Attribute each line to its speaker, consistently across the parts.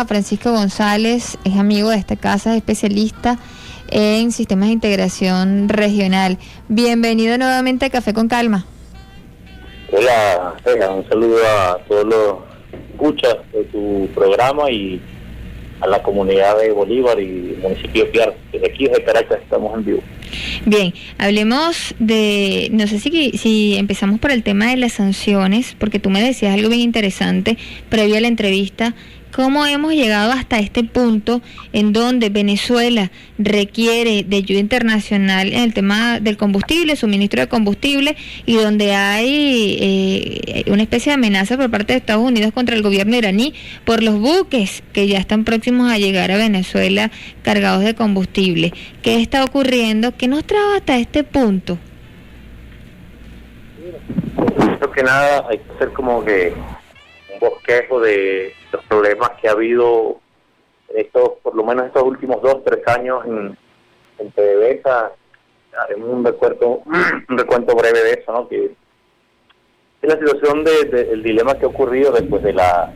Speaker 1: Francisco González, es amigo de esta casa, es especialista en sistemas de integración regional. Bienvenido nuevamente a Café con Calma.
Speaker 2: Hola, un saludo a todos los escuchas de tu programa y a la comunidad de Bolívar y municipio de Piar. Desde aquí, desde Caracas, estamos en vivo.
Speaker 1: Bien, hablemos de, no sé si empezamos por el tema de las sanciones, porque tú me decías algo bien interesante previo a la entrevista. ¿Cómo hemos llegado hasta este punto en donde Venezuela requiere de ayuda internacional en el tema del combustible, suministro de combustible, y donde hay una especie de amenaza por parte de Estados Unidos contra el gobierno iraní por los buques que ya están próximos a llegar a Venezuela cargados de combustible? ¿Qué está ocurriendo? ¿Qué nos trajo hasta este punto?
Speaker 2: Primero que nada, hay que hacer como que un bosquejo de los problemas que ha habido por lo menos estos últimos 2-3 años en PDVSA. Haremos un recuento breve de eso, ¿no? Que es la situación el dilema que ha ocurrido después de la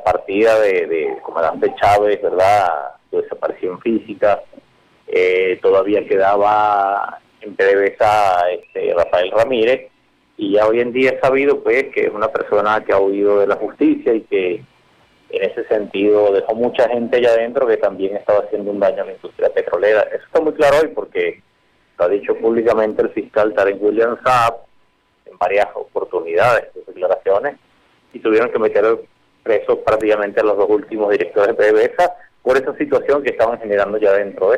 Speaker 2: partida de comandante Chávez, ¿verdad? Su desaparición física. Todavía quedaba en PDVSA Rafael Ramírez, y ya hoy en día es sabido pues que es una persona que ha huido de la justicia y que en ese sentido dejó mucha gente allá adentro que también estaba haciendo un daño a la industria petrolera. Eso está muy claro hoy porque lo ha dicho públicamente el fiscal Tarek William Saab en varias oportunidades, sus declaraciones, y tuvieron que meter presos prácticamente a los dos últimos directores de PDVSA por esa situación que estaban generando ya adentro.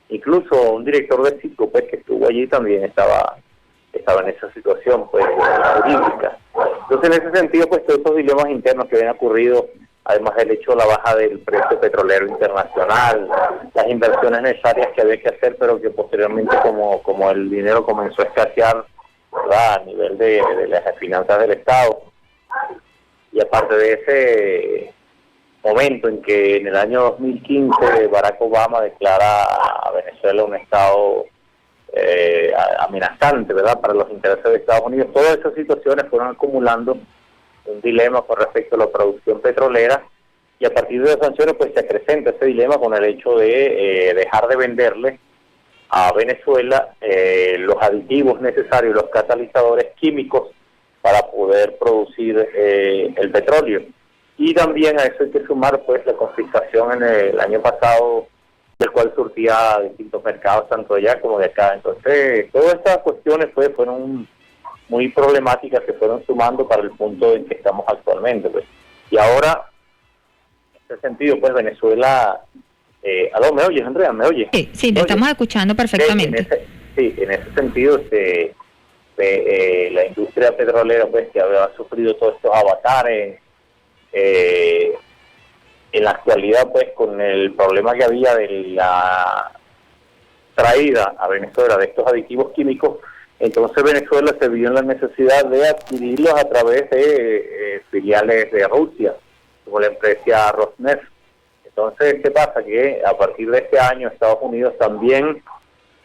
Speaker 2: Incluso un director de Citgo pues, que estuvo allí también estaba en esa situación pues jurídica. Entonces, en ese sentido, pues todos estos dilemas internos que habían ocurrido, además del hecho de la baja del precio petrolero internacional, las inversiones necesarias que había que hacer, pero que posteriormente como el dinero comenzó a escasear, ¿verdad?, a nivel de las finanzas del Estado, y aparte de ese momento en que en el año 2015 Barack Obama declara a Venezuela un estado amenazante, ¿verdad?, para los intereses de Estados Unidos. Todas esas situaciones fueron acumulando un dilema con respecto a la producción petrolera, y a partir de las sanciones pues se acrecenta ese dilema con el hecho de dejar de venderle a Venezuela los aditivos necesarios, los catalizadores químicos para poder producir el petróleo. Y también a eso hay que sumar pues la confiscación en el año pasado, del cual surtía distintos mercados, tanto allá como de acá. Entonces, todas estas cuestiones fueron muy problemáticas que fueron sumando para el punto en que estamos actualmente. Pues. Y ahora, en ese sentido, pues Venezuela... ¿Aló, me oyes, Andrea? ¿Me oyes?
Speaker 1: Sí, te estamos escuchando perfectamente.
Speaker 2: En ese sentido, la industria petrolera, pues, que había sufrido todos estos avatares, en la actualidad, pues, con el problema que había de la traída a Venezuela de estos aditivos químicos, entonces Venezuela se vio en la necesidad de adquirirlos a través de filiales de Rusia, como la empresa Rosneft. Entonces, ¿qué pasa? Que a partir de este año Estados Unidos también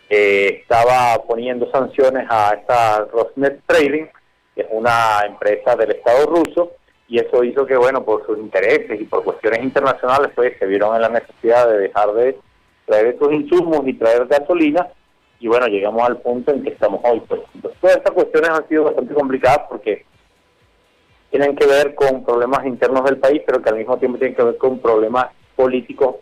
Speaker 2: estaba poniendo sanciones a esta Rosneft Trading, que es una empresa del Estado ruso, y eso hizo que, bueno, por sus intereses y por cuestiones internacionales, pues se vieron en la necesidad de dejar de traer estos insumos y traer gasolina, y bueno, llegamos al punto en que estamos hoy. Pues. Entonces, todas estas cuestiones han sido bastante complicadas porque tienen que ver con problemas internos del país, pero que al mismo tiempo tienen que ver con problemas políticos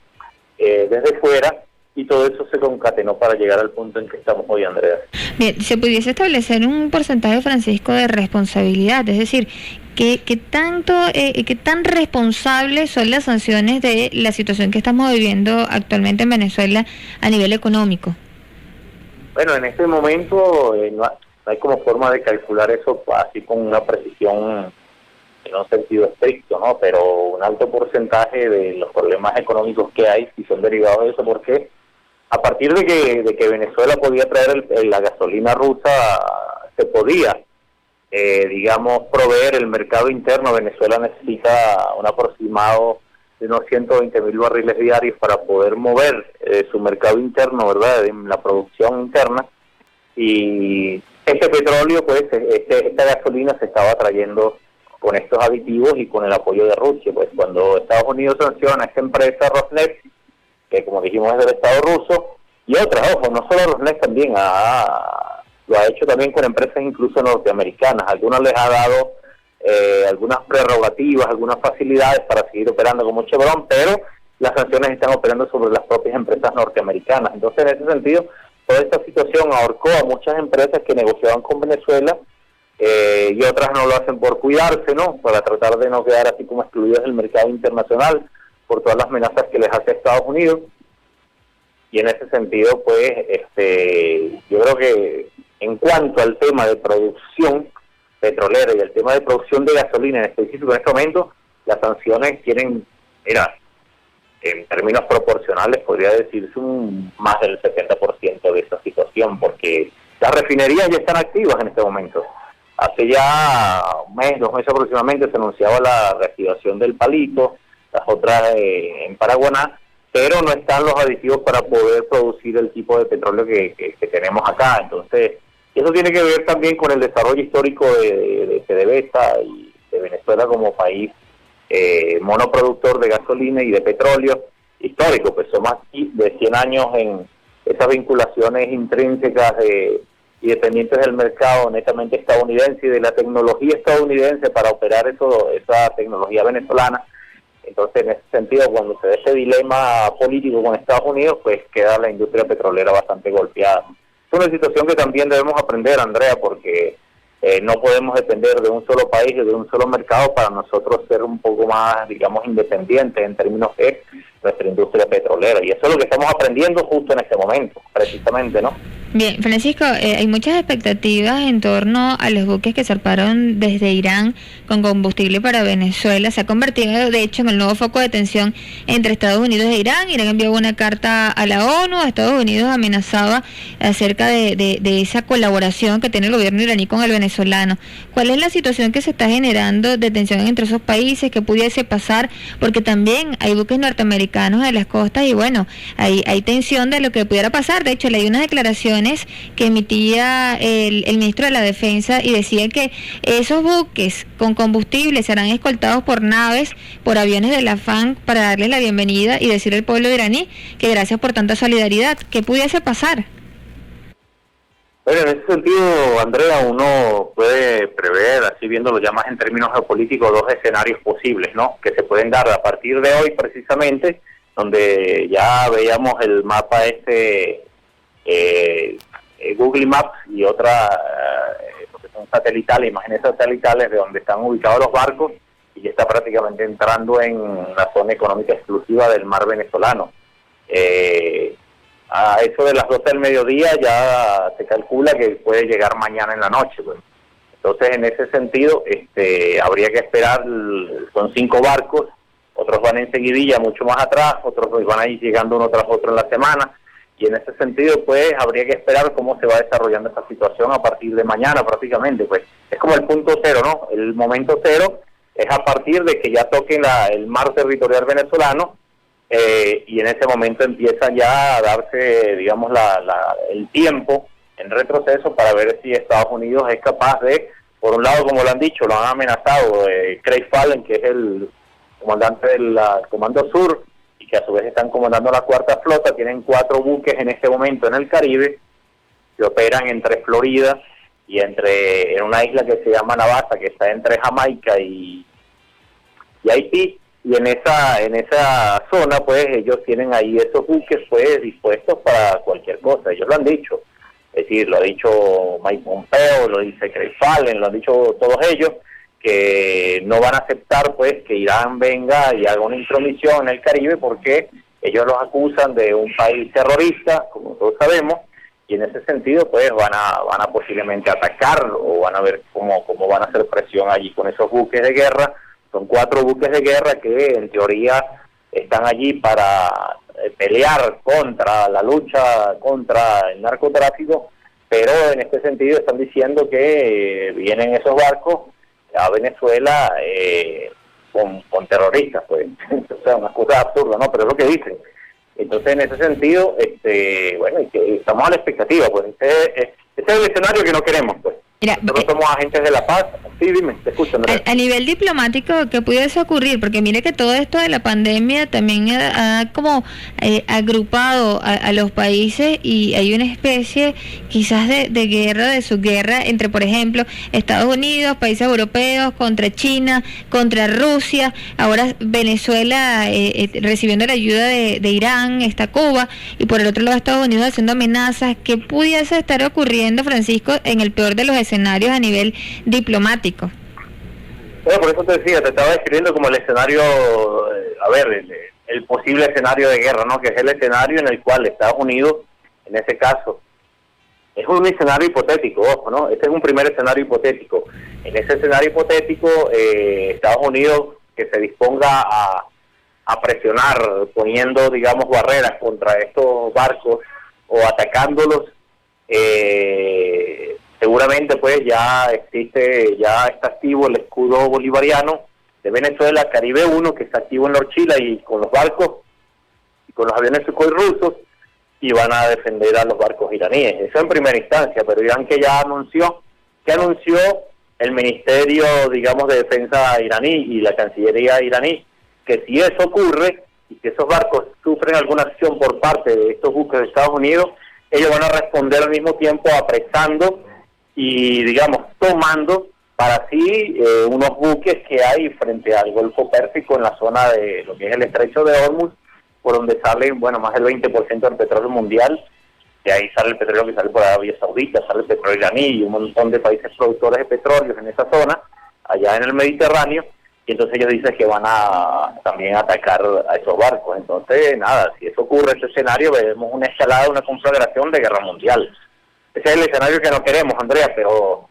Speaker 2: desde fuera, y todo eso se concatenó para llegar al punto en que estamos hoy, Andrea.
Speaker 1: Bien, ¿se pudiese establecer un porcentaje, Francisco, de responsabilidad? Es decir, ¿qué tan responsables son las sanciones de la situación que estamos viviendo actualmente en Venezuela a nivel económico?
Speaker 2: Bueno, en este momento no hay como forma de calcular eso así con una precisión en un sentido estricto, ¿no? Pero un alto porcentaje de los problemas económicos que hay sí son derivados de eso, porque a partir de que Venezuela podía traer la gasolina rusa, se podía, proveer el mercado interno. Venezuela necesita un aproximado de unos 120.000 barriles diarios para poder mover su mercado interno, ¿verdad?, en la producción interna, y este petróleo, pues, esta gasolina se estaba trayendo con estos aditivos y con el apoyo de Rusia. Pues cuando Estados Unidos sanciona a esta empresa Rosneft, que como dijimos es del Estado ruso, y otras, ojo, no solo Rosneft, también lo ha hecho también con empresas incluso norteamericanas. Algunas les ha dado algunas prerrogativas, algunas facilidades para seguir operando como Chevron, pero las sanciones están operando sobre las propias empresas norteamericanas. Entonces, en ese sentido, toda esta situación ahorcó a muchas empresas que negociaban con Venezuela, y otras no lo hacen por cuidarse, ¿no? Para tratar de no quedar así como excluidas del mercado internacional por todas las amenazas que les hace Estados Unidos. Y en ese sentido, pues, yo creo que en cuanto al tema de producción petrolera y el tema de producción de gasolina en específico en este momento, las sanciones tienen, en términos proporcionales podría decirse más del 70% de esa situación, porque las refinerías ya están activas en este momento. Hace ya un mes, 2 meses aproximadamente, se anunciaba la reactivación del Palito, las otras en Paraguaná, pero no están los aditivos para poder producir el tipo de petróleo que tenemos acá. Entonces, eso tiene que ver también con el desarrollo histórico de PDVSA y de Venezuela como país monoproductor de gasolina y de petróleo histórico. Pues son más de 100 años en esas vinculaciones intrínsecas y dependientes del mercado netamente estadounidense y de la tecnología estadounidense para operar esa tecnología venezolana. Entonces, en ese sentido, cuando se da ese dilema político con Estados Unidos, pues queda la industria petrolera bastante golpeada. Es una situación que también debemos aprender, Andrea, porque no podemos depender de un solo país y de un solo mercado para nosotros ser un poco más, digamos, independientes en términos de nuestra industria petrolera. Y eso es lo que estamos aprendiendo justo en este momento, precisamente, ¿no?
Speaker 1: Bien, Francisco, hay muchas expectativas en torno a los buques que zarparon desde Irán con combustible para Venezuela. Se ha convertido, de hecho, en el nuevo foco de tensión entre Estados Unidos e Irán. Irán envió una carta a la ONU, Estados Unidos amenazaba acerca de esa colaboración que tiene el gobierno iraní con el venezolano. ¿Cuál es la situación que se está generando de tensión entre esos países? ¿Qué pudiese pasar? Porque también hay buques norteamericanos en las costas y bueno, hay tensión de lo que pudiera pasar. De hecho, leí unas declaraciones que emitía el ministro de la Defensa y decía que esos buques con combustible serán escoltados por naves, por aviones de la FAN para darles la bienvenida y decir al pueblo iraní que gracias por tanta solidaridad. ¿Qué pudiese pasar?
Speaker 2: Bueno, en ese sentido, Andrea, uno puede prever, así viéndolo ya más en términos geopolíticos, 2 escenarios posibles, ¿no? Que se pueden dar a partir de hoy precisamente, donde ya veíamos el mapa Google Maps y otra, porque son satelitales, imágenes satelitales de donde están ubicados los barcos, y ya está prácticamente entrando en la zona económica exclusiva del mar venezolano. A eso de las 12 del mediodía ya se calcula que puede llegar mañana en la noche. Pues. Entonces, en ese sentido, habría que esperar, son 5 barcos, otros van en seguidilla mucho más atrás, otros van a ir llegando uno tras otro en la semana, y en ese sentido, pues, habría que esperar cómo se va desarrollando esta situación a partir de mañana prácticamente. Pues es como el punto cero, ¿no? El momento cero es a partir de que ya toquen el mar territorial venezolano, y en ese momento empieza ya a darse, digamos, el tiempo en retroceso para ver si Estados Unidos es capaz de, por un lado, como lo han dicho, lo han amenazado, Craig Fallen, que es el comandante del Comando Sur, y que a su vez están comandando la 4ª flota, tienen 4 buques en este momento en el Caribe, que operan entre Florida y en una isla que se llama Navassa, que está entre Jamaica y Haití, y en esa zona, pues, ellos tienen ahí esos buques, pues, dispuestos para cualquier cosa. Ellos lo han dicho, es decir, lo ha dicho Mike Pompeo, lo dice Craig Fallen, lo han dicho todos ellos, que no van a aceptar, pues, que Irán venga y haga una intromisión en el Caribe, porque ellos los acusan de un país terrorista, como todos sabemos, y en ese sentido, pues, van a posiblemente atacar, o van a ver cómo van a hacer presión allí con esos buques de guerra. Son 4 buques de guerra que en teoría están allí para pelear contra la lucha contra el narcotráfico, pero en este sentido están diciendo que vienen esos barcos a Venezuela con terroristas, pues. O sea, una cosa absurda, ¿no? Pero es lo que dicen. Entonces, en ese sentido, bueno, y que estamos a la expectativa, pues. Ese es el escenario que no queremos, pues.
Speaker 1: Mira,
Speaker 2: nosotros somos agentes de la paz, Sí, dime, te escucho, Andrea.
Speaker 1: A nivel diplomático, ¿qué pudiese ocurrir? Porque mire que todo esto de la pandemia también ha como agrupado a los países, y hay una especie quizás de guerra, de subguerra entre, por ejemplo, Estados Unidos, países europeos, contra China, contra Rusia, ahora Venezuela recibiendo la ayuda de Irán, está Cuba, y por el otro lado Estados Unidos haciendo amenazas. ¿Qué pudiese estar ocurriendo, Francisco, en el peor de los escenarios a nivel diplomático?
Speaker 2: Bueno, por eso te decía, te estaba describiendo como el escenario, el posible escenario de guerra, ¿no? Que es el escenario en el cual Estados Unidos, en ese caso, es un escenario hipotético, ojo, ¿no? Este es un primer escenario hipotético. En ese escenario hipotético, Estados Unidos, que se disponga a presionar, poniendo, digamos, barreras contra estos barcos o atacándolos, seguramente pues ya está activo el escudo bolivariano de Venezuela, Caribe 1, que está activo en la Orchila y con los barcos y con los aviones Sukhoi rusos, y van a defender a los barcos iraníes. Eso en primera instancia, pero Irán que anunció el Ministerio, digamos, de Defensa iraní y la Cancillería iraní, que si eso ocurre y que esos barcos sufren alguna acción por parte de estos buques de Estados Unidos, ellos van a responder al mismo tiempo apresando y, digamos, tomando para sí unos buques que hay frente al Golfo Pérsico en la zona de lo que es el Estrecho de Hormuz, por donde sale, bueno, más del 20% del petróleo mundial. De ahí sale el petróleo que sale por Arabia Saudita, sale el petróleo iraní y un montón de países productores de petróleo en esa zona, allá en el Mediterráneo, y entonces ellos dicen que van a también atacar a esos barcos. Entonces, nada, si eso ocurre, ese escenario, veremos una escalada, una conflagración de guerra mundial. Ese es el escenario que no queremos, Andrea, pero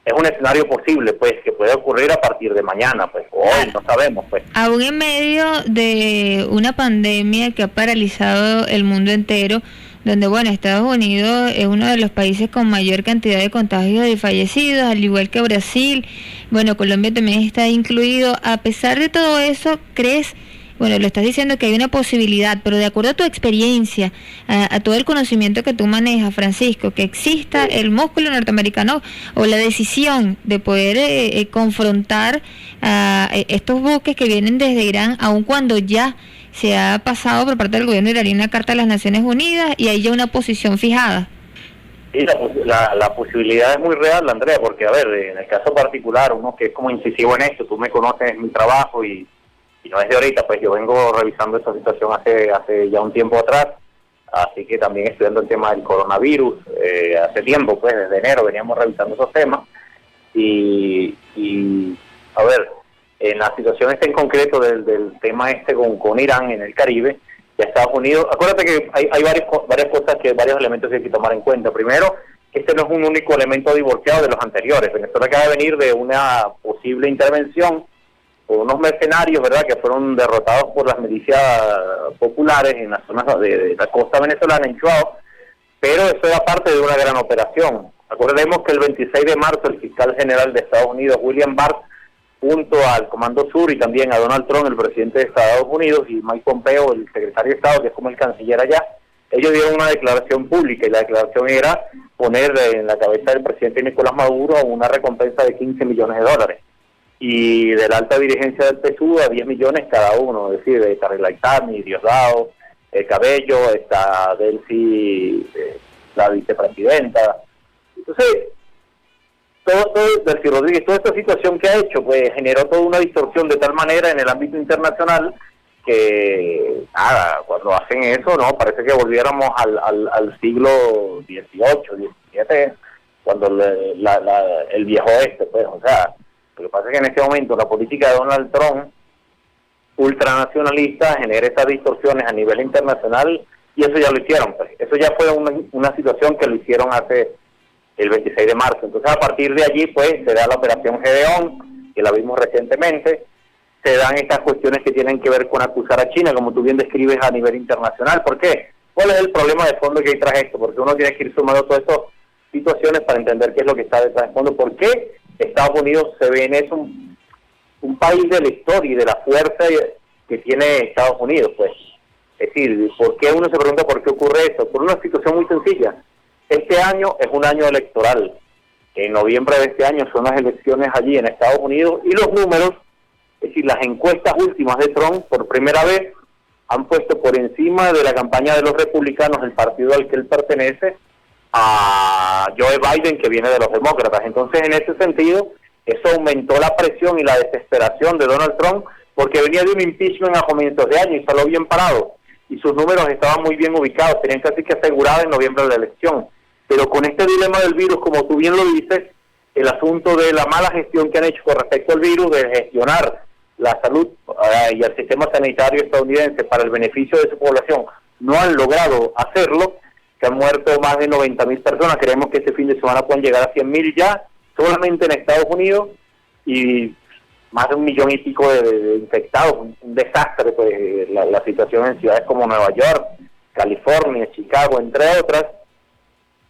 Speaker 2: es un escenario posible, pues, que puede ocurrir a partir de mañana, pues, o hoy, no sabemos, pues.
Speaker 1: Aún en medio de una pandemia que ha paralizado el mundo entero, donde, bueno, Estados Unidos es uno de los países con mayor cantidad de contagios y fallecidos, al igual que Brasil, bueno, Colombia también está incluido. A pesar de todo eso, ¿crees? Bueno, lo estás diciendo que hay una posibilidad, pero de acuerdo a tu experiencia, a todo el conocimiento que tú manejas, Francisco, que exista el músculo norteamericano o la decisión de poder confrontar a estos buques que vienen desde Irán, aun cuando ya se ha pasado por parte del gobierno iraní una carta a las Naciones Unidas y hay ya una posición fijada.
Speaker 2: Sí, la posibilidad es muy real, Andrea, porque, a ver, en el caso particular, uno que es como incisivo en esto, tú me conoces mi trabajo y no es de ahorita, pues yo vengo revisando esta situación hace ya un tiempo atrás, así que también estudiando el tema del coronavirus, hace tiempo, pues desde enero veníamos revisando esos temas, y a ver, en la situación esta en concreto del tema con Irán en el Caribe, ya Estados Unidos, acuérdate que hay varias cosas, varios elementos que hay que tomar en cuenta. Primero, este no es un único elemento divorciado de los anteriores. Venezuela acaba de venir de una posible intervención por unos mercenarios, ¿verdad?, que fueron derrotados por las milicias populares en las zonas de la costa venezolana, en Chuao, pero eso era parte de una gran operación. Acordemos que el 26 de marzo el fiscal general de Estados Unidos, William Barr, junto al Comando Sur y también a Donald Trump, el presidente de Estados Unidos, y Mike Pompeo, el secretario de Estado, que es como el canciller allá, ellos dieron una declaración pública, y la declaración era poner en la cabeza del presidente Nicolás Maduro una recompensa de $15 millones, y de la alta dirigencia del PSUV a 10 millones cada uno, es decir, de Carrera Itami, Diosdado, Cabello, está Delcy, la vicepresidenta. Entonces, todo Delcy Rodríguez, toda esta situación que ha hecho, pues generó toda una distorsión de tal manera en el ámbito internacional que, nada, cuando hacen eso, no, parece que volviéramos al siglo XVIII, XVII, cuando el viejo oeste, pues, o sea, lo que pasa es que en este momento la política de Donald Trump, ultranacionalista, genera esas distorsiones a nivel internacional, y eso ya lo hicieron, pues. Eso ya fue una situación que lo hicieron hace el 26 de marzo. Entonces, a partir de allí, pues, se da la operación Gedeón, que la vimos recientemente, se dan estas cuestiones que tienen que ver con acusar a China, como tú bien describes, a nivel internacional. ¿Por qué? ¿Cuál es el problema de fondo que hay tras esto? Porque uno tiene que ir sumando todas estas situaciones para entender qué es lo que está detrás de fondo. ¿Por qué Estados Unidos se ve en eso un país de la historia y de la fuerza que tiene Estados Unidos? Pues, es decir, ¿por qué uno se pregunta por qué ocurre eso? Por una situación muy sencilla. Este año es un año electoral. en noviembre de este año son las elecciones allí en Estados Unidos, y los números, es decir, las encuestas últimas de Trump, por primera vez, han puesto por encima de la campaña de los republicanos, el partido al que él pertenece, a Joe Biden, que viene de los demócratas. Entonces, en ese sentido, eso aumentó la presión y la desesperación de Donald Trump, porque venía de un impeachment a comienzos de año y salió bien parado, y sus números estaban muy bien ubicados, tenían casi que asegurada en noviembre de la elección. Pero con este dilema del virus, como tú bien lo dices, el asunto de la mala gestión que han hecho con respecto al virus, de gestionar la salud y el sistema sanitario estadounidense para el beneficio de su población, no han logrado hacerlo, que han muerto más de 90,000 personas, creemos que este fin de semana pueden llegar a 100,000 ya, solamente en Estados Unidos, y más de 1,000,000 y pico de infectados, un desastre, pues la situación en ciudades como Nueva York, California, Chicago, entre otras.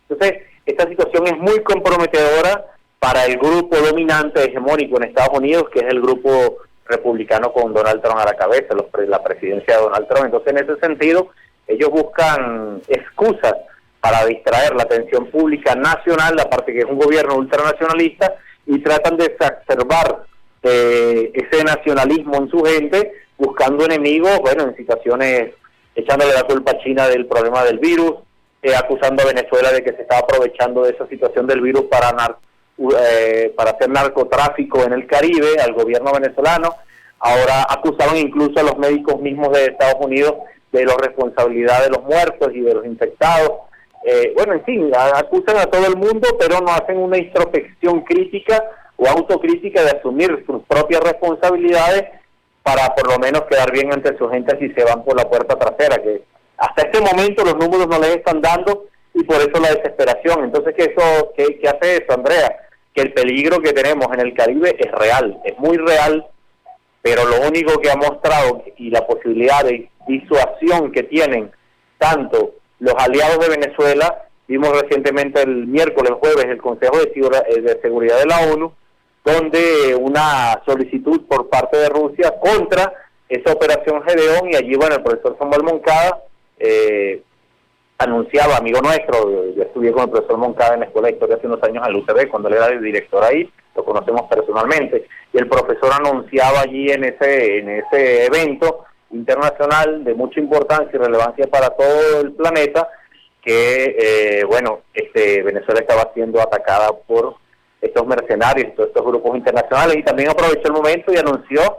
Speaker 2: Entonces, esta situación es muy comprometedora para el grupo dominante hegemónico en Estados Unidos, que es el grupo republicano con Donald Trump a la cabeza, la presidencia de Donald Trump. Entonces, en ese sentido, ellos buscan excusas para distraer la atención pública nacional, aparte que es un gobierno ultranacionalista, y tratan de exacerbar ese nacionalismo en su gente, buscando enemigos, bueno, en situaciones, echándole la culpa a China del problema del virus, acusando a Venezuela de que se está aprovechando de esa situación del virus para hacer narcotráfico en el Caribe, al gobierno venezolano. Ahora acusaban incluso a los médicos mismos de Estados Unidos de la responsabilidad de los muertos y de los infectados. Bueno, en fin, acusan a todo el mundo, pero no hacen una introspección crítica o autocrítica de asumir sus propias responsabilidades para por lo menos quedar bien ante su gente si se van por la puerta trasera, que hasta este momento los números no les están dando, y por eso la desesperación. Entonces, ¿qué hace eso, Andrea? Que el peligro que tenemos en el Caribe es real, es muy real, pero lo único que ha mostrado y la posibilidad de disuasión que tienen tanto los aliados de Venezuela, vimos recientemente el miércoles, jueves, el Consejo de Seguridad de la ONU, donde una solicitud por parte de Rusia contra esa operación Gedeón, y allí, bueno, el profesor Samuel Moncada anunciaba, amigo nuestro, yo estudié con el profesor Moncada en la Escuela de Historia hace unos años en la UCB, cuando él era el director ahí, lo conocemos personalmente, y el profesor anunciaba allí en ese evento internacional de mucha importancia y relevancia para todo el planeta, que Venezuela estaba siendo atacada por estos mercenarios, todos estos grupos internacionales, y también aprovechó el momento y anunció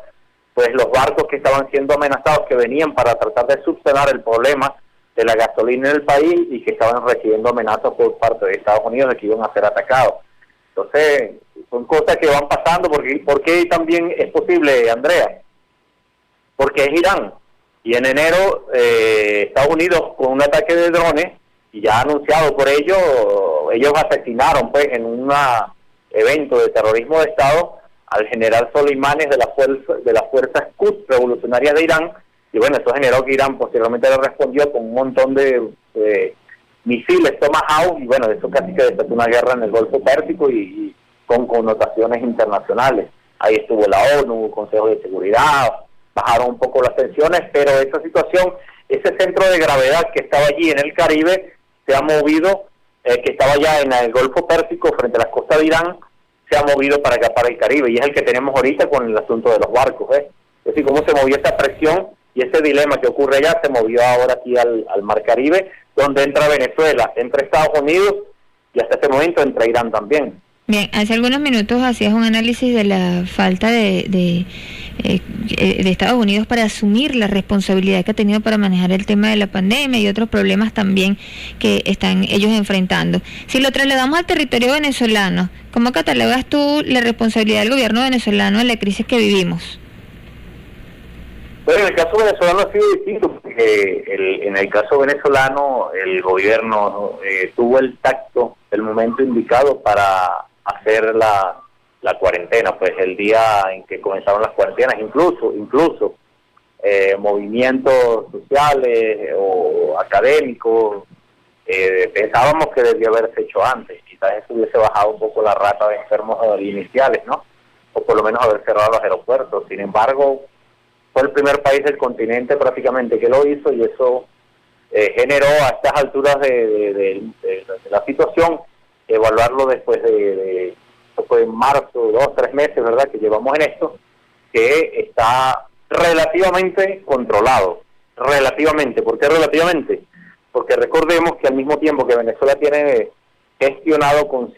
Speaker 2: pues los barcos que estaban siendo amenazados, que venían para tratar de subsanar el problema de la gasolina en el país, y que estaban recibiendo amenazas por parte de Estados Unidos de que iban a ser atacados. Entonces, son cosas que van pasando. ¿Por qué también es posible, Andrea? Porque es Irán, y en enero Estados Unidos, con un ataque de drones, y ya anunciado por ellos asesinaron pues en un evento de terrorismo de Estado al general Soleimani de las fuerzas Quds revolucionarias de Irán, y bueno, eso generó que Irán posteriormente le respondió con un montón de misiles Tomahawk, y bueno, eso casi que desató una guerra en el Golfo Pérsico y con connotaciones internacionales. Ahí estuvo la ONU, Consejo de Seguridad, bajaron un poco las tensiones, pero esa situación, ese centro de gravedad que estaba allí en el Caribe, se ha movido, que estaba ya en el Golfo Pérsico frente a las costas de Irán, se ha movido para acá, para el Caribe, y es el que tenemos ahorita con el asunto de los barcos. Es decir, cómo se movió esa presión y ese dilema que ocurre allá, se movió ahora aquí al Mar Caribe, donde entra Venezuela, entra Estados Unidos, y hasta este momento entra Irán también.
Speaker 1: Bien, hace algunos minutos hacías un análisis de la falta de Estados Unidos para asumir la responsabilidad que ha tenido para manejar el tema de la pandemia y otros problemas también que están ellos enfrentando. Si lo trasladamos al territorio venezolano, ¿cómo catalogas tú la responsabilidad del gobierno venezolano en la crisis que vivimos?
Speaker 2: Bueno, en el caso venezolano ha sido distinto, porque en el caso venezolano el gobierno tuvo el tacto, el momento indicado para hacer la cuarentena, pues el día en que comenzaron las cuarentenas, incluso movimientos sociales o académicos, pensábamos que debía haberse hecho antes, quizás eso hubiese bajado un poco la rata de enfermos iniciales, ¿no? O por lo menos haber cerrado los aeropuertos. Sin embargo, fue el primer país del continente prácticamente que lo hizo, y eso generó a estas alturas de la situación evaluarlo después de fue en marzo, 2-3 meses, ¿verdad?, que llevamos en esto, que está relativamente controlado. Relativamente. ¿Por qué relativamente? Porque recordemos que al mismo tiempo que Venezuela tiene gestionado con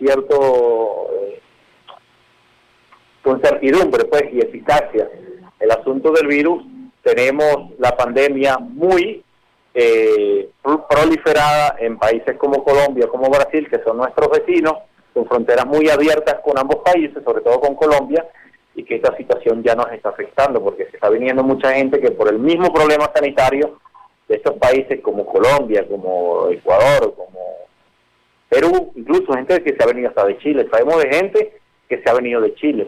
Speaker 2: con certidumbre, pues, y eficacia el asunto del virus, tenemos la pandemia muy proliferada en países como Colombia, como Brasil, que son nuestros vecinos, con fronteras muy abiertas con ambos países, sobre todo con Colombia, y que esta situación ya nos está afectando, porque se está viniendo mucha gente que por el mismo problema sanitario de estos países como Colombia, como Ecuador, como Perú, incluso gente que se ha venido hasta de Chile, sabemos de gente que se ha venido de Chile.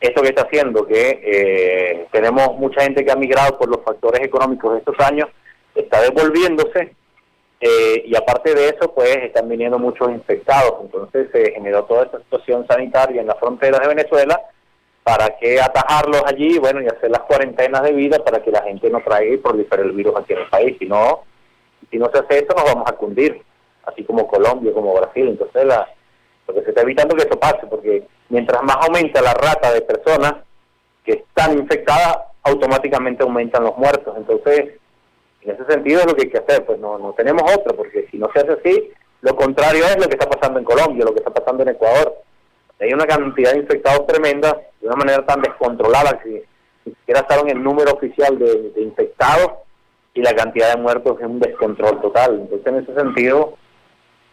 Speaker 2: Esto que está haciendo que tenemos mucha gente que ha migrado por los factores económicos de estos años, está devolviéndose, y aparte de eso, pues están viniendo muchos infectados. Entonces se generó toda esta situación sanitaria en las fronteras de Venezuela, para que atajarlos allí, bueno, y hacer las cuarentenas de vida para que la gente no traiga y prolifere el virus aquí en el país. Si no se hace eso, nos vamos a cundir, así como Colombia, como Brasil. Entonces lo que se está evitando que eso pase, porque mientras más aumenta la rata de personas que están infectadas, automáticamente aumentan los muertos. Entonces, en ese sentido es lo que hay que hacer, pues no tenemos otra, porque si no se hace así, lo contrario es lo que está pasando en Colombia, lo que está pasando en Ecuador. Hay una cantidad de infectados tremenda, de una manera tan descontrolada que ni siquiera saben el número oficial de infectados, y la cantidad de muertos es un descontrol total. Entonces, en ese sentido,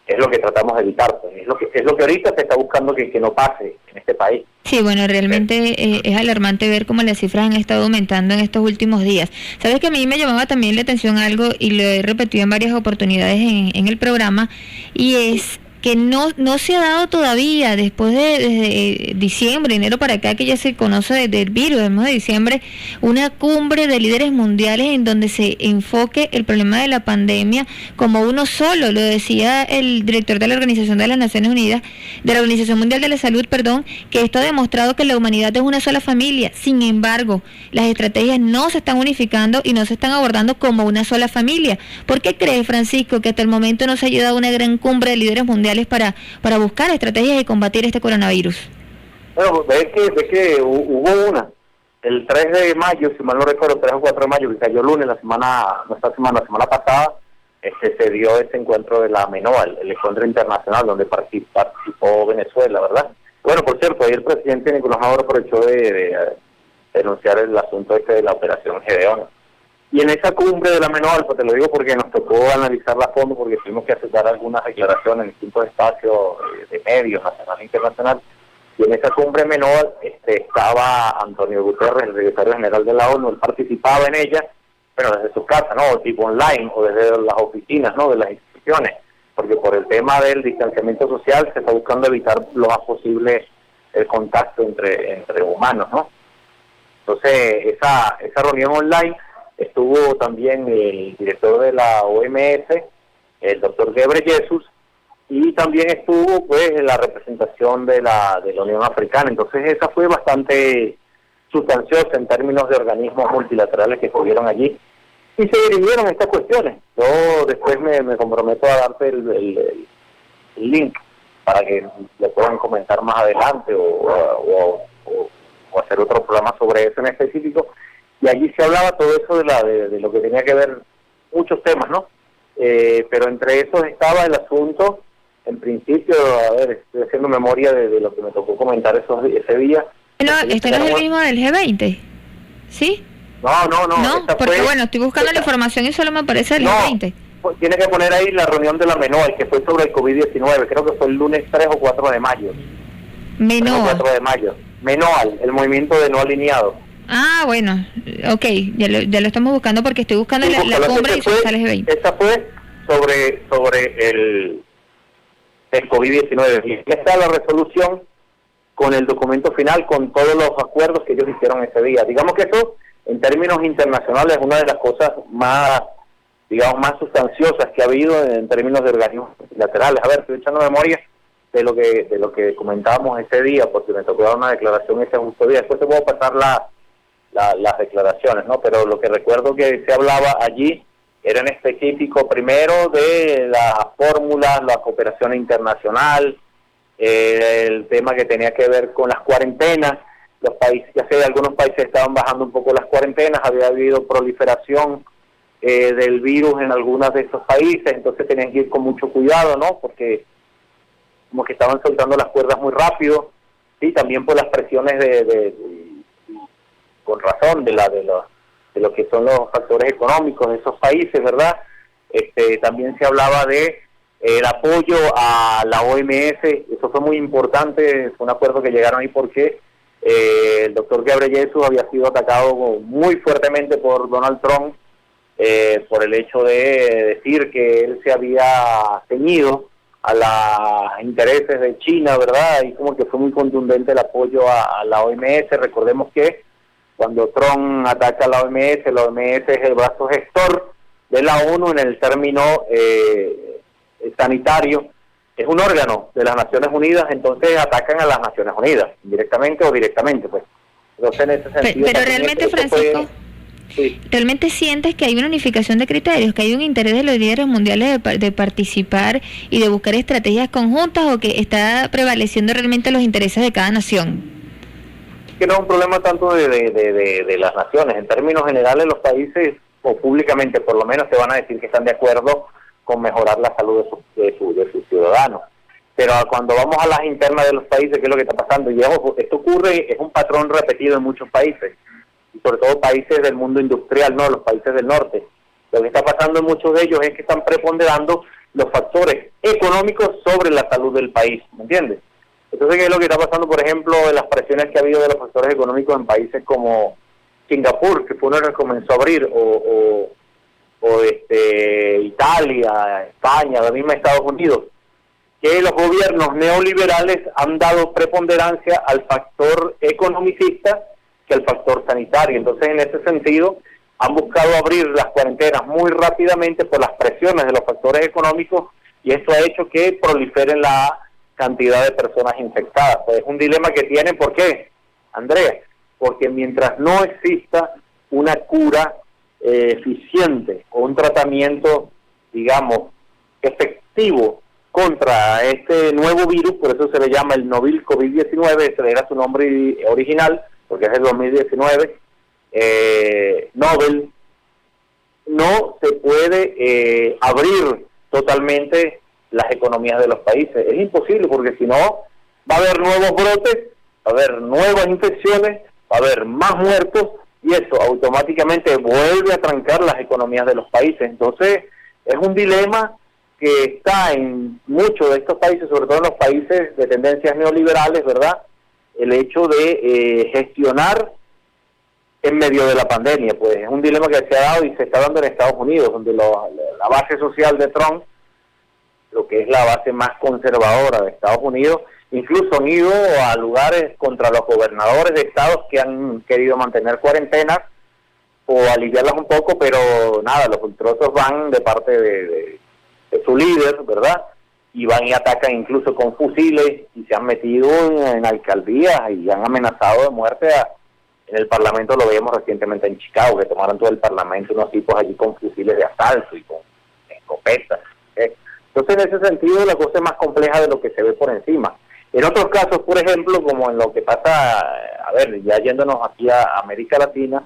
Speaker 2: es lo que tratamos de evitar, pues. Es lo que ahorita se está buscando que no pase en este país.
Speaker 1: Sí, bueno, realmente es alarmante ver cómo las cifras han estado aumentando en estos últimos días. Sabes que a mí me llamaba también la atención algo, y lo he repetido en varias oportunidades en el programa, y es que no se ha dado todavía, después de diciembre, enero para acá, que ya se conoce del virus, el mes de diciembre, una cumbre de líderes mundiales en donde se enfoque el problema de la pandemia como uno solo. Lo decía el director de la Organización de las Naciones Unidas, de la Organización Mundial de la Salud, que esto ha demostrado que la humanidad es una sola familia. Sin embargo, las estrategias no se están unificando y no se están abordando como una sola familia. ¿Por qué crees, Francisco, que hasta el momento no se ha llegado a una gran cumbre de líderes mundiales para buscar estrategias de combatir este coronavirus?
Speaker 2: Bueno, ves que hubo una, el 3 de mayo, si mal no recuerdo, 3 o 4 de mayo, que cayó lunes, la semana pasada, se dio ese encuentro de la MENOA, el encuentro internacional donde participó Venezuela, ¿verdad? Bueno, por cierto, ahí el presidente Nicolás Maduro aprovechó de denunciar el asunto de la operación Gedeón. Y en esa cumbre de la MENOA, pues te lo digo porque nos tocó analizarla a fondo, porque tuvimos que aceptar algunas declaraciones en distintos espacios de medios, nacional e internacional. Y en esa cumbre MENOA estaba Antonio Guterres, el secretario general de la ONU. Él participaba en ella, pero desde su casa, ¿no? Tipo online, o desde las oficinas, ¿no?, de las instituciones, porque por el tema del distanciamiento social se está buscando evitar lo más posible el contacto entre humanos, ¿no? Entonces, esa reunión online estuvo también el director de la OMS, el doctor Ghebreyesus, y también estuvo pues la representación de la Unión Africana. Entonces esa fue bastante sustanciosa en términos de organismos multilaterales que estuvieron allí y se dirimieron estas cuestiones. Yo después me comprometo a darte el link para que lo puedan comentar más adelante o hacer otro programa sobre eso en específico. Y allí se hablaba todo eso de lo que tenía que ver, muchos temas, ¿no? Pero entre esos estaba el asunto, en principio, a ver, estoy haciendo memoria de lo que me tocó comentar ese día.
Speaker 1: No, ¿este no es el mismo del G20? ¿Sí?
Speaker 2: No,
Speaker 1: porque bueno, estoy buscando la información y solo me aparece el G20.
Speaker 2: Tiene que poner ahí la reunión de la MENOA, que fue sobre el COVID-19, creo que fue el lunes 3 o 4 de mayo.
Speaker 1: MENOA.
Speaker 2: 4 de mayo. MENOA, el movimiento de no alineados.
Speaker 1: Ah, bueno, ok, ya lo estamos buscando porque estoy buscando la cumbre y sale el G20.
Speaker 2: Esa fue sobre el COVID-19. Y está la resolución con el documento final, con todos los acuerdos que ellos hicieron ese día. Digamos que eso, en términos internacionales, es una de las cosas más sustanciosas que ha habido en términos de organismos bilaterales. A ver, estoy echando memoria de lo que comentábamos ese día, porque me tocó dar una declaración ese justo día. Después te puedo pasar las declaraciones, ¿no? Pero lo que recuerdo que se hablaba allí era en específico primero de las fórmulas, la cooperación internacional, el tema que tenía que ver con las cuarentenas. Los países, ya sé, algunos países estaban bajando un poco las cuarentenas, había habido proliferación del virus en algunos de esos países, entonces tenían que ir con mucho cuidado, ¿no? Porque como que estaban soltando las cuerdas muy rápido, sí, también por las presiones con razón de lo que son los factores económicos de esos países, ¿verdad? También se hablaba de el apoyo a la OMS, eso fue muy importante, fue un acuerdo que llegaron ahí porque el doctor Ghebreyesus había sido atacado muy fuertemente por Donald Trump por el hecho de decir que él se había ceñido a los intereses de China, ¿verdad? Y como que fue muy contundente el apoyo a la OMS. Recordemos que cuando Trump ataca a la OMS es el brazo gestor de la ONU en el término sanitario. Es un órgano de las Naciones Unidas, entonces atacan a las Naciones Unidas, directamente o directamente, pues. Entonces, en ese sentido...
Speaker 1: Pero realmente, Francisco, sí, ¿realmente sientes que hay una unificación de criterios, que hay un interés de los líderes mundiales de participar y de buscar estrategias conjuntas, o que está prevaleciendo realmente los intereses de cada nación?
Speaker 2: Que no es un problema tanto de las naciones. En términos generales, los países, o públicamente por lo menos, te van a decir que están de acuerdo con mejorar la salud de sus ciudadanos. Pero cuando vamos a las internas de los países, ¿qué es lo que está pasando? Y esto ocurre, es un patrón repetido en muchos países, y sobre todo países del mundo industrial, no, los países del norte. Lo que está pasando en muchos de ellos es que están preponderando los factores económicos sobre la salud del país, ¿me entiendes? Entonces, ¿qué es lo que está pasando, por ejemplo, de las presiones que ha habido de los factores económicos en países como Singapur, que fue uno que comenzó a abrir, o Italia, España, la misma Estados Unidos, que los gobiernos neoliberales han dado preponderancia al factor economicista que al factor sanitario. Entonces, en ese sentido, han buscado abrir las cuarentenas muy rápidamente por las presiones de los factores económicos, y esto ha hecho que proliferen la cantidad de personas infectadas. Pues es un dilema que tienen. ¿Por qué, Andrea? Porque mientras no exista una cura eficiente o un tratamiento, digamos, efectivo contra este nuevo virus, por eso se le llama el novel COVID-19, ese era su nombre original, porque es el 2019, Nobel, no se puede abrir totalmente las economías de los países. Es imposible, porque si no, va a haber nuevos brotes, va a haber nuevas infecciones, va a haber más muertos, y eso automáticamente vuelve a trancar las economías de los países. Entonces, es un dilema que está en muchos de estos países, sobre todo en los países de tendencias neoliberales, ¿verdad? El hecho de gestionar en medio de la pandemia, pues es un dilema que se ha dado y se está dando en Estados Unidos, donde la base social de Trump, lo que es la base más conservadora de Estados Unidos, incluso han ido a lugares contra los gobernadores de estados que han querido mantener cuarentenas o aliviarlas un poco, pero nada, los ultrosos van de parte de su líder, ¿verdad? Y van y atacan incluso con fusiles, y se han metido en alcaldías y han amenazado de muerte en el Parlamento. Lo veíamos recientemente en Chicago, que tomaron todo el Parlamento unos tipos allí con fusiles de asalto y con escopetas. Entonces, en ese sentido, la cosa es más compleja de lo que se ve por encima. En otros casos, por ejemplo, como en lo que pasa, a ver, ya yéndonos aquí a América Latina,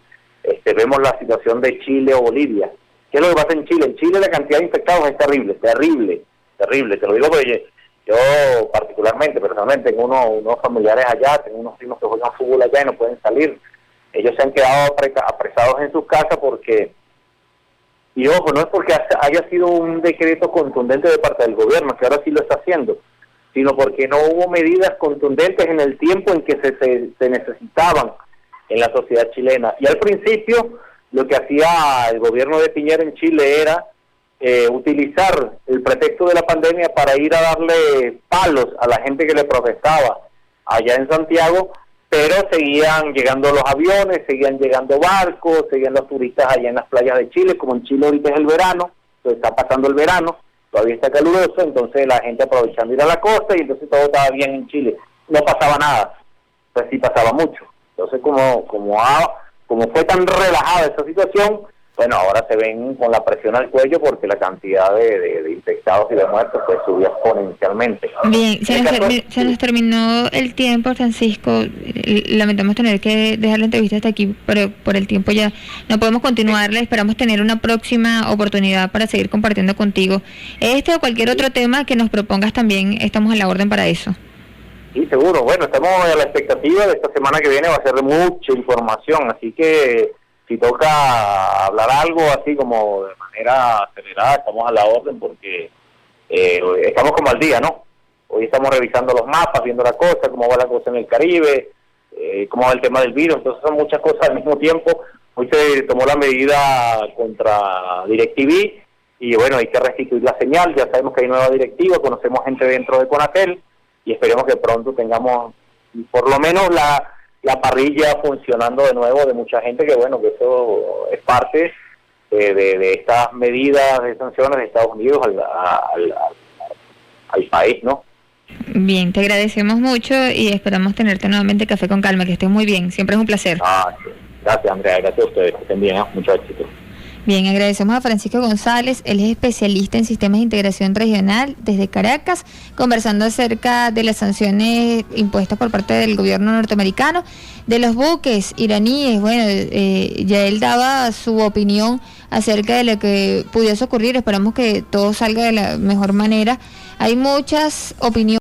Speaker 2: vemos la situación de Chile o Bolivia. ¿Qué es lo que pasa en Chile? En Chile la cantidad de infectados es terrible. Te lo digo porque yo particularmente, personalmente, tengo unos familiares allá, tengo unos primos que juegan fútbol allá y no pueden salir. Ellos se han quedado apresados en sus casas porque, y ojo, no es porque haya sido un decreto contundente de parte del gobierno, que ahora sí lo está haciendo, sino porque no hubo medidas contundentes en el tiempo en que se necesitaban en la sociedad chilena. Y al principio, lo que hacía el gobierno de Piñera en Chile era utilizar el pretexto de la pandemia para ir a darle palos a la gente que le protestaba allá en Santiago, pero seguían llegando los aviones, seguían llegando barcos, seguían los turistas allá en las playas de Chile. Como en Chile ahorita es el verano, entonces está pasando el verano, todavía está caluroso, entonces la gente aprovechando ir a la costa, y entonces todo estaba bien en Chile, no pasaba nada, pues sí pasaba mucho. Entonces como fue tan relajada esa situación, bueno, ahora se ven con la presión al cuello porque la cantidad de infectados y de muertos pues subió exponencialmente.
Speaker 1: Bien, se nos terminó el tiempo, Francisco. Lamentamos tener que dejar la entrevista hasta aquí, pero por el tiempo ya no podemos continuarla. Esperamos tener una próxima oportunidad para seguir compartiendo contigo este o cualquier otro tema que nos propongas. También estamos a la orden para eso.
Speaker 2: Sí, seguro. Bueno, estamos a la expectativa de esta semana que viene, va a ser de mucha información, así que si toca hablar algo así como de manera acelerada, estamos a la orden porque estamos como al día, ¿no? Hoy estamos revisando los mapas, viendo la cosa, cómo va la cosa en el Caribe, cómo va el tema del virus, entonces son muchas cosas al mismo tiempo. Hoy se tomó la medida contra DirecTV y bueno, hay que restituir la señal, ya sabemos que hay nueva directiva, conocemos gente dentro de Conatel y esperemos que pronto tengamos por lo menos la parrilla funcionando de nuevo de mucha gente, que bueno, que eso es parte de estas medidas de sanciones de Estados Unidos al país, ¿no?
Speaker 1: Bien, te agradecemos mucho y esperamos tenerte nuevamente Café con Calma, que estés muy bien, siempre es un placer.
Speaker 2: Sí. Gracias, Andrea, gracias a ustedes, que estén bien, mucho éxito.
Speaker 1: Bien, agradecemos a Francisco González, él es especialista en sistemas de integración regional desde Caracas, conversando acerca de las sanciones impuestas por parte del gobierno norteamericano, de los buques iraníes. Bueno, ya él daba su opinión acerca de lo que pudiese ocurrir, esperamos que todo salga de la mejor manera. Hay muchas opiniones